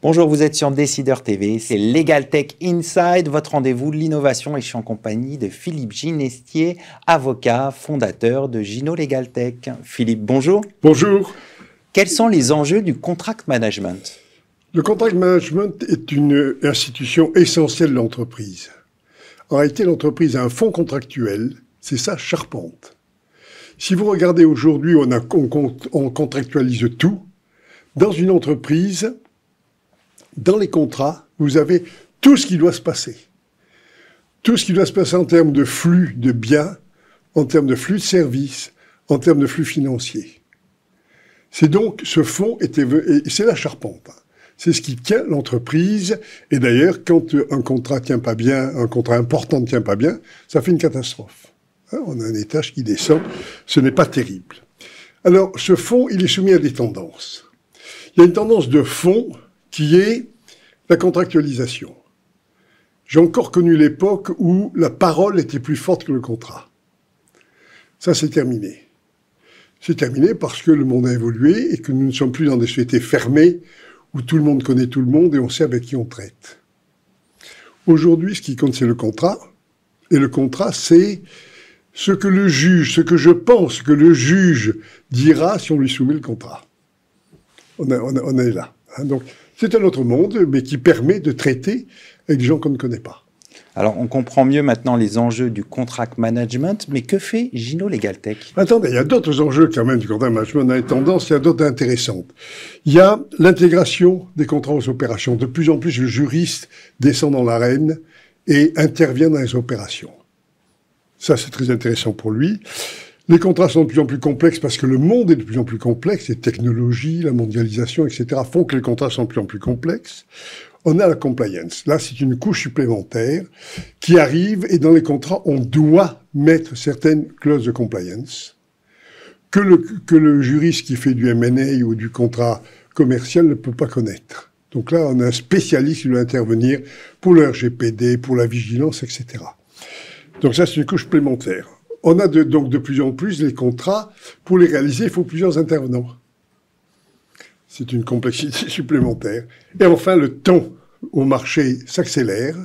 Bonjour, vous êtes sur Décideur TV, c'est Legal Tech Inside, votre rendez-vous de l'innovation, et je suis en compagnie de Philippe Ginestier, avocat, fondateur de Gino Legal Tech. Philippe, bonjour. Bonjour. Quels sont les enjeux du contract management? Le contract management est une institution essentielle de l'entreprise. En réalité, l'entreprise a un fonds contractuel, c'est sa charpente. Si vous regardez aujourd'hui, on contractualise tout. Dans une entreprise, dans les contrats, vous avez tout ce qui doit se passer. Tout ce qui doit se passer en termes de flux de biens, en termes de flux de services, en termes de flux financiers. C'est donc ce fonds, c'est la charpente. C'est ce qui tient l'entreprise. Et d'ailleurs, quand un contrat tient pas bien, un contrat important ne tient pas bien, ça fait une catastrophe. On a un étage qui descend. Ce n'est pas terrible. Alors, ce fonds, il est soumis à des tendances. Il y a une tendance de fond qui est la contractualisation. J'ai encore connu l'époque où la parole était plus forte que le contrat. Ça, c'est terminé. C'est terminé parce que le monde a évolué et que nous ne sommes plus dans des sociétés fermées où tout le monde connaît tout le monde et on sait avec qui on traite. Aujourd'hui, ce qui compte, c'est le contrat. Et le contrat, c'est ce que le juge, ce que je pense que le juge dira si on lui soumet le contrat. On est là. Donc, c'est un autre monde, mais qui permet de traiter avec des gens qu'on ne connaît pas. Alors, on comprend mieux maintenant les enjeux du contract management, mais que fait Gino Legal Tech? Attendez, il y a d'autres enjeux quand même du contract management dans les tendances, il y a d'autres intéressantes. Il y a l'intégration des contrats aux opérations. De plus en plus, le juriste descend dans l'arène et intervient dans les opérations. Ça, c'est très intéressant pour lui. Les contrats sont de plus en plus complexes parce que le monde est de plus en plus complexe. Les technologies, la mondialisation, etc. font que les contrats sont de plus en plus complexes. On a la compliance. Là, c'est une couche supplémentaire qui arrive et dans les contrats, on doit mettre certaines clauses de compliance que le juriste qui fait du M&A ou du contrat commercial ne peut pas connaître. Donc là, on a un spécialiste qui doit intervenir pour le RGPD, pour la vigilance, etc. Donc ça, c'est une couche supplémentaire. On a donc de plus en plus les contrats. Pour les réaliser, il faut plusieurs intervenants. C'est une complexité supplémentaire. Et enfin, le temps au marché s'accélère.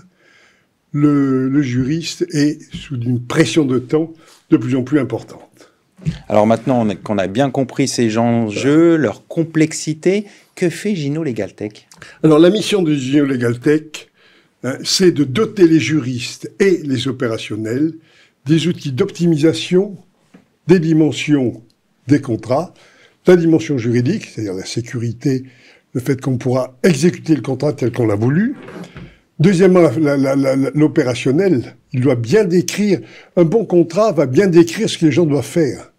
Le juriste est sous une pression de temps de plus en plus importante. Alors maintenant qu'on a bien compris ces enjeux, leur complexité, que fait Gino Legal Tech? Alors la mission de Gino Legal Tech, c'est de doter les juristes et les opérationnels des outils d'optimisation des dimensions des contrats, la dimension juridique, c'est-à-dire la sécurité, le fait qu'on pourra exécuter le contrat tel qu'on l'a voulu. Deuxièmement, l'opérationnel, il doit bien décrire, un bon contrat va bien décrire ce que les gens doivent faire.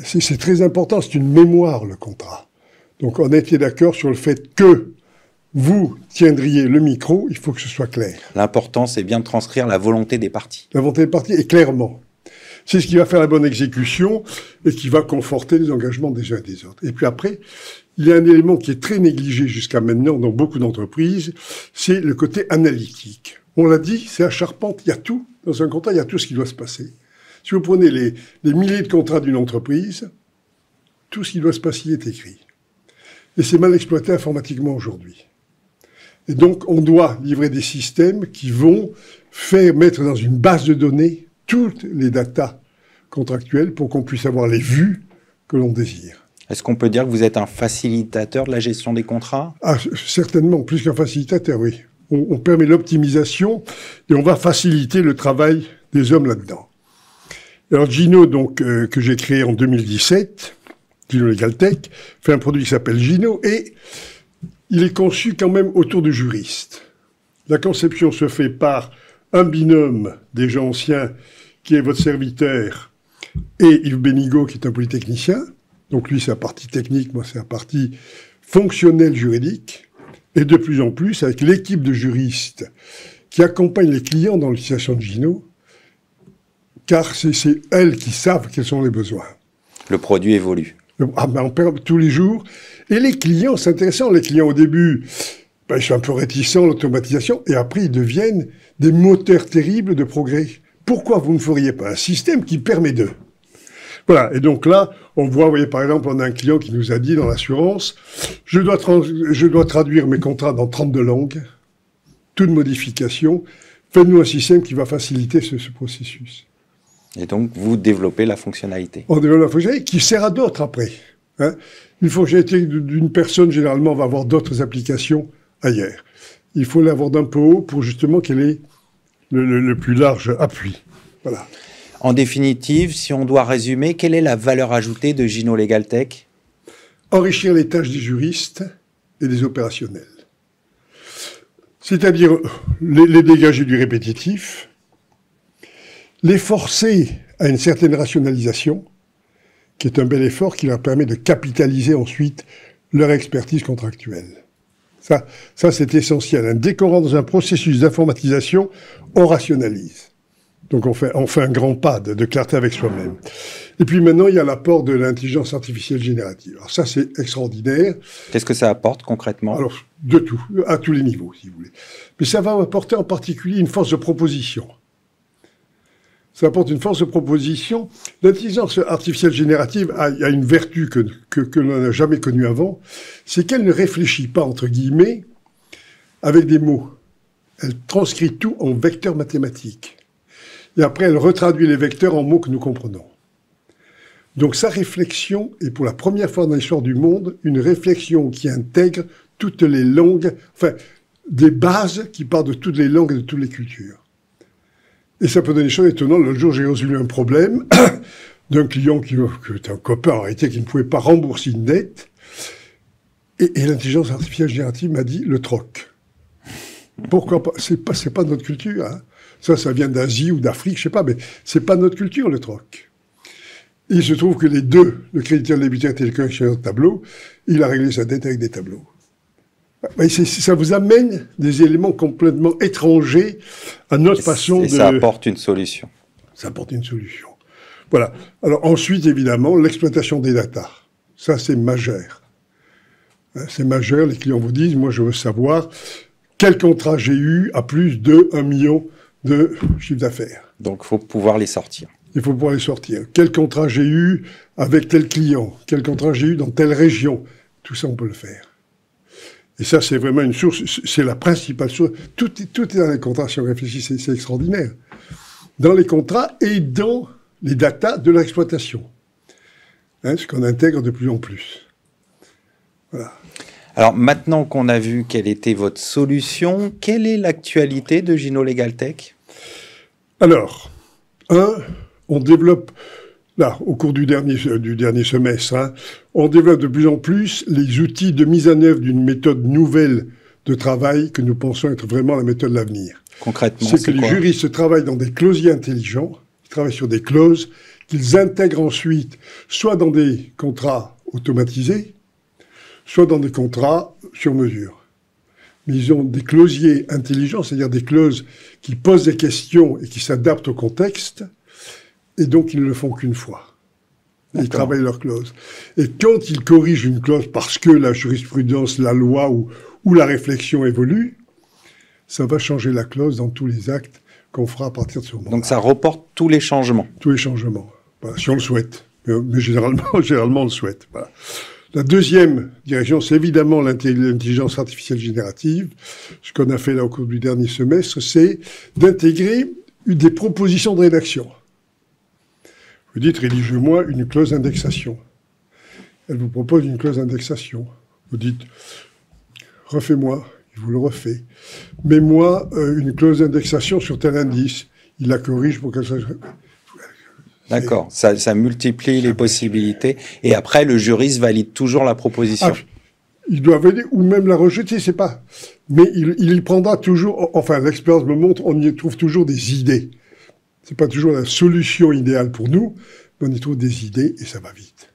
C'est très important, c'est une mémoire, le contrat. Donc on était d'accord sur le fait que vous tiendriez le micro, il faut que ce soit clair. L'important, c'est bien de transcrire la volonté des parties. La volonté des parties, et clairement. C'est ce qui va faire la bonne exécution et qui va conforter les engagements des uns et des autres. Et puis après, il y a un élément qui est très négligé jusqu'à maintenant dans beaucoup d'entreprises, c'est le côté analytique. On l'a dit, c'est la charpente, il y a tout. Dans un contrat, il y a tout ce qui doit se passer. Si vous prenez les milliers de contrats d'une entreprise, tout ce qui doit se passer y est écrit. Et c'est mal exploité informatiquement aujourd'hui. Et donc, on doit livrer des systèmes qui vont faire mettre dans une base de données toutes les datas contractuelles pour qu'on puisse avoir les vues que l'on désire. Est-ce qu'on peut dire que vous êtes un facilitateur de la gestion des contrats? Ah, certainement, plus qu'un facilitateur, oui. On permet l'optimisation et on va faciliter le travail des hommes là-dedans. Alors, Gino, donc, que j'ai créé en 2017, Gino Legal Tech, fait un produit qui s'appelle Gino et il est conçu quand même autour de juristes. La conception se fait par un binôme des gens anciens, qui est votre serviteur, et Yves Bénigaud, qui est un polytechnicien. Donc lui, c'est la partie technique, moi, c'est la partie fonctionnelle juridique. Et de plus en plus, avec l'équipe de juristes qui accompagnent les clients dans l'utilisation de Gino, car c'est elles qui savent quels sont les besoins. Le produit évolue. Ah ben on perd tous les jours. Et les clients, c'est intéressant, les clients au début, ben, ils sont un peu réticents à l'automatisation, et après ils deviennent des moteurs terribles de progrès. Pourquoi vous ne feriez pas un système qui permet d'eux? Voilà. Et donc là, on voit, vous voyez, par exemple, on a un client qui nous a dit dans l'assurance, je dois traduire mes contrats dans 32 langues, toute modification, faites-nous un système qui va faciliter ce processus. Et donc, vous développez la fonctionnalité. On développe la fonctionnalité qui sert à d'autres après. Hein. Une fonctionnalité d'une personne, généralement, va avoir d'autres applications ailleurs. Il faut l'avoir d'un peu haut pour justement qu'elle ait le plus large appui. Voilà. En définitive, si on doit résumer, quelle est la valeur ajoutée de Gino Legal Tech? Enrichir les tâches des juristes et des opérationnels. C'est-à-dire les dégager du répétitif, les forcer à une certaine rationalisation, qui est un bel effort qui leur permet de capitaliser ensuite leur expertise contractuelle. Ça c'est essentiel. Dès qu'on rentre dans un processus d'informatisation, on rationalise. Donc on fait un grand pas de clarté avec soi-même. Et puis maintenant, il y a l'apport de l'intelligence artificielle générative. Alors ça, c'est extraordinaire. Qu'est-ce que ça apporte concrètement? Alors, de tout, à tous les niveaux, si vous voulez. Mais ça va apporter en particulier une force de proposition. Ça apporte une force de proposition. L'intelligence artificielle générative a une vertu que l'on n'a jamais connue avant, c'est qu'elle ne réfléchit pas, entre guillemets, avec des mots. Elle transcrit tout en vecteurs mathématiques. Et après, elle retraduit les vecteurs en mots que nous comprenons. Donc sa réflexion est pour la première fois dans l'histoire du monde une réflexion qui intègre toutes les langues, enfin des bases qui partent de toutes les langues et de toutes les cultures. Et ça peut donner des choses étonnantes. L'autre jour, j'ai résolu un problème d'un client qui était un copain en réalité qui ne pouvait pas rembourser une dette. Et l'intelligence artificielle générative m'a dit le troc. Pourquoi pas? C'est pas notre culture. Hein. Ça vient d'Asie ou d'Afrique, je sais pas, mais c'est pas notre culture le troc. Et il se trouve que les deux, le créditeur, le débiteur et quelqu'un qui est sur un tableau, il a réglé sa dette avec des tableaux. Ça vous amène des éléments complètement étrangers à notre façon de... Et ça apporte une solution. Ça apporte une solution. Voilà. Alors ensuite, évidemment, l'exploitation des datas. Ça, c'est majeur. C'est majeur. Les clients vous disent, moi, je veux savoir quel contrat j'ai eu à plus de 1 million de chiffre d'affaires. Donc, il faut pouvoir les sortir. Il faut pouvoir les sortir. Quel contrat j'ai eu avec tel client? Quel contrat j'ai eu dans telle région? Tout ça, on peut le faire. Et ça, c'est vraiment une source, c'est la principale source. Tout est dans les contrats, si on réfléchit, c'est extraordinaire. Dans les contrats et dans les datas de l'exploitation. Hein, ce qu'on intègre de plus en plus. Voilà. Alors, maintenant qu'on a vu quelle était votre solution, quelle est l'actualité de Gino Legal Tech? Alors, on développe, là, au cours du dernier semestre, hein, on développe de plus en plus les outils de mise en œuvre d'une méthode nouvelle de travail que nous pensons être vraiment la méthode de l'avenir. Concrètement, c'est que les juristes travaillent dans des closiers intelligents, ils travaillent sur des clauses qu'ils intègrent ensuite soit dans des contrats automatisés, soit dans des contrats sur mesure. Mais ils ont des closiers intelligents, c'est-à-dire des clauses qui posent des questions et qui s'adaptent au contexte, et donc ils ne le font qu'une fois. Ils travaillent leurs clauses. Et quand ils corrigent une clause parce que la jurisprudence, la loi ou la réflexion évolue, ça va changer la clause dans tous les actes qu'on fera à partir de ce moment. Donc ça reporte tous les changements. Tous les changements, voilà, si on le souhaite. Mais généralement on le souhaite. Voilà. La deuxième direction, c'est évidemment l'intelligence artificielle générative. Ce qu'on a fait là au cours du dernier semestre, c'est d'intégrer des propositions de rédaction. Vous dites, rédigez-moi une clause d'indexation. Elle vous propose une clause d'indexation. Vous dites, refais-moi, il vous le refait. Mets-moi une clause d'indexation sur tel indice. Il la corrige pour qu'elle soit... D'accord, ça multiplie les possibilités. Et après, le juriste valide toujours la proposition. Il doit valider ou même la rejeter, c'est pas. Mais il y prendra toujours... Enfin, l'expérience me montre, on y trouve toujours des idées. C'est pas toujours la solution idéale pour nous, mais on y trouve des idées et ça va vite.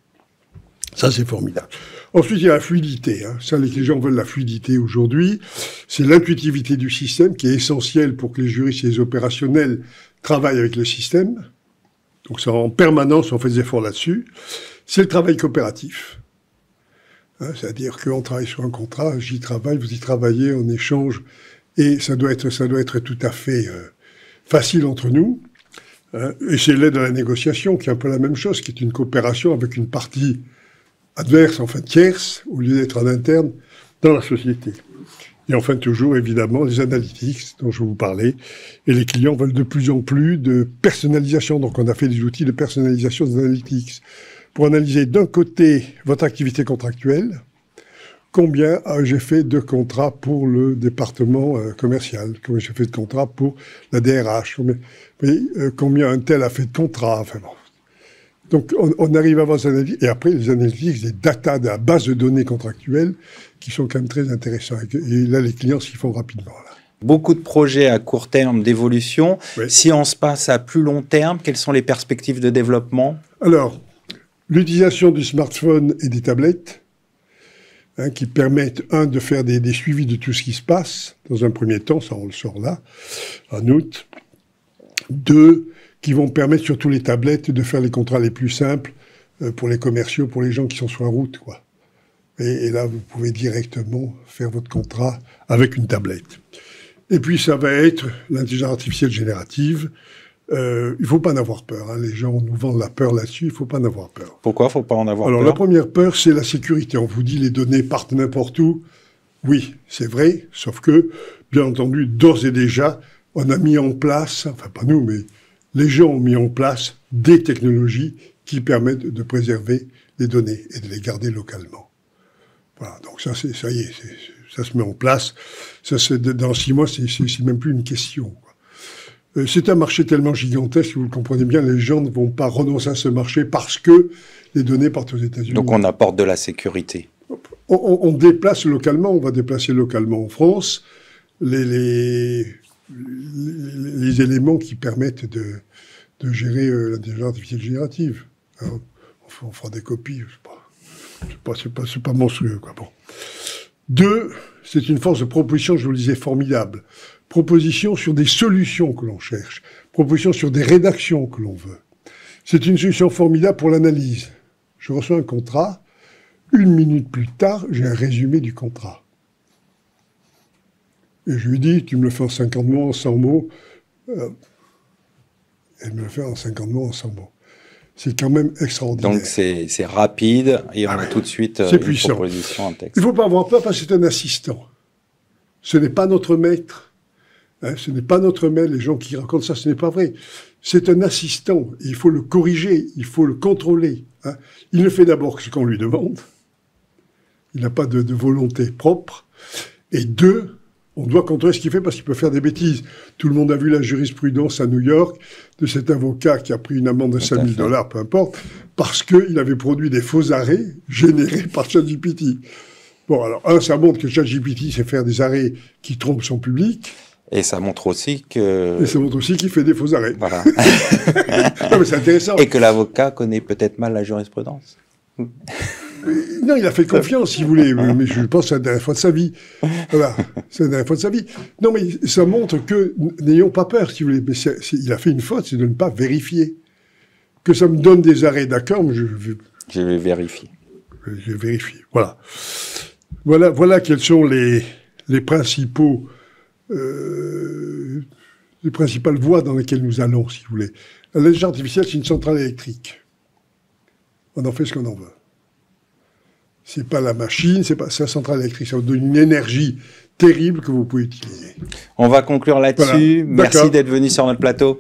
Ça, c'est formidable. Ensuite, il y a la fluidité. Hein. Ça, les gens veulent la fluidité aujourd'hui. C'est l'intuitivité du système qui est essentielle pour que les juristes et les opérationnels travaillent avec le système. Donc, ça, en permanence, on fait des efforts là-dessus. C'est le travail coopératif. Hein, c'est-à-dire qu'on travaille sur un contrat, j'y travaille, vous y travaillez, on échange, et ça doit être tout à fait facile entre nous. Hein, et c'est l'aide à la négociation, qui est un peu la même chose, qui est une coopération avec une partie adverse, enfin tierce, au lieu d'être en interne, dans la société. Et enfin, toujours, évidemment, les analytics dont je vous parlais. Et les clients veulent de plus en plus de personnalisation. Donc, on a fait des outils de personnalisation des analytics pour analyser d'un côté votre activité contractuelle, combien j'ai fait de contrats pour le département commercial, combien j'ai fait de contrats pour la DRH, combien un tel a fait de contrats, enfin bon. Donc, on arrive à avoir ces analytics, et après, les analytics, des data, de la base de données contractuelles, qui sont quand même très intéressants. Et là, les clients s'y font rapidement. Là. Beaucoup de projets à court terme d'évolution. Oui. Si on se passe à plus long terme, quelles sont les perspectives de développement? Alors, l'utilisation du smartphone et des tablettes, hein, qui permettent, de faire des suivis de tout ce qui se passe, dans un premier temps, ça on le sort là, en août. 2, qui vont permettre sur tous les tablettes de faire les contrats les plus simples pour les commerciaux, pour les gens qui sont sur la route, quoi. Et là, vous pouvez directement faire votre contrat avec une tablette. Et puis, ça va être l'intelligence artificielle générative. Il ne faut pas en avoir peur. Hein. Les gens nous vendent la peur là-dessus. Il ne faut pas en avoir peur. Pourquoi il ne faut pas en avoir peur? Alors, la première peur, c'est la sécurité. On vous dit les données partent n'importe où. Oui, c'est vrai. Sauf que, bien entendu, d'ores et déjà, on a mis en place, enfin pas nous, mais les gens ont mis en place des technologies qui permettent de préserver les données et de les garder localement. Voilà, donc ça y est, ça se met en place. Ça, dans 6 mois, c'est même plus une question, quoi. C'est un marché tellement gigantesque, vous le comprenez bien, les gens ne vont pas renoncer à ce marché parce que les données partent aux États-Unis. Donc on apporte de la sécurité. On déplace localement, on va déplacer localement en France les éléments qui permettent de gérer l'intelligence artificielle générative. Hein, on fera des copies, c'est pas monstrueux, quoi. Bon. 2, c'est une force de proposition, je vous le disais, formidable. Proposition sur des solutions que l'on cherche. Proposition sur des rédactions que l'on veut. C'est une solution formidable pour l'analyse. Je reçois un contrat, 1 minute plus tard, j'ai un résumé du contrat. Et je lui dis, tu me le fais en 50 mots, en 100 mots. Elle me le fait en 50 mots, en 100 mots. C'est quand même extraordinaire. Donc c'est rapide et on a tout de suite une proposition, un texte. Il ne faut pas avoir peur parce que c'est un assistant. Ce n'est pas notre maître. Hein, ce n'est pas notre maître. Les gens qui racontent ça, ce n'est pas vrai. C'est un assistant. Il faut le corriger, il faut le contrôler. Hein. Il ne fait d'abord que ce qu'on lui demande. Il n'a pas de volonté propre. Et 2, on doit contrôler ce qu'il fait parce qu'il peut faire des bêtises. Tout le monde a vu la jurisprudence à New York de cet avocat qui a pris une amende de $5 000, peu importe, parce qu'il avait produit des faux arrêts générés par ChatGPT. Bon, alors, ça montre que ChatGPT sait faire des arrêts qui trompent son public. Et ça montre aussi que... Et ça montre aussi qu'il fait des faux arrêts. Voilà. Non, mais c'est intéressant. Et que l'avocat connaît peut-être mal la jurisprudence. Non, il a fait confiance, si vous voulez, mais je pense que c'est la dernière fois de sa vie. Voilà, c'est la dernière fois de sa vie. Non, mais ça montre que, n'ayons pas peur, si vous voulez, mais il a fait une faute, c'est de ne pas vérifier. Que ça me donne des arrêts, d'accord, mais je vais vérifier. Je vais vérifier, voilà. Voilà quels sont les principaux... les principales voies dans lesquelles nous allons, si vous voulez. L'intelligence artificielle, c'est une centrale électrique. On en fait ce qu'on en veut. C'est pas la machine, c'est la centrale électrique. Ça vous donne une énergie terrible que vous pouvez utiliser. On va conclure là-dessus. Voilà. Merci d'être venu sur notre plateau.